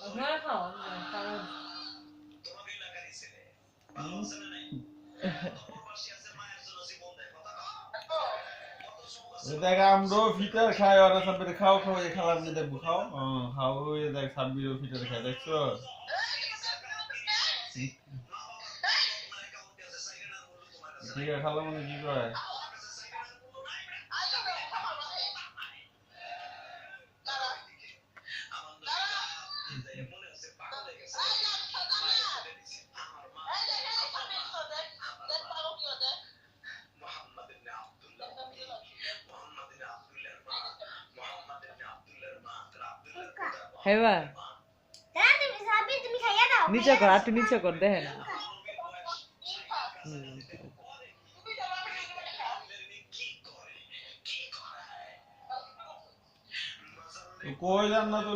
আপনারা খাওয়ান কারণ দেখ আমরাও ফিটার খাই ওরা সব খাও খাও এই খালার মধ্যে দেখবো খাও খাও ওই দেখ সাব্বিরও ফিটার খাই দেখছো ঠিক আছে খালা মনে কি কয় হেবা নিচে কর একটু নিচে কর দেখে না কই জান না তো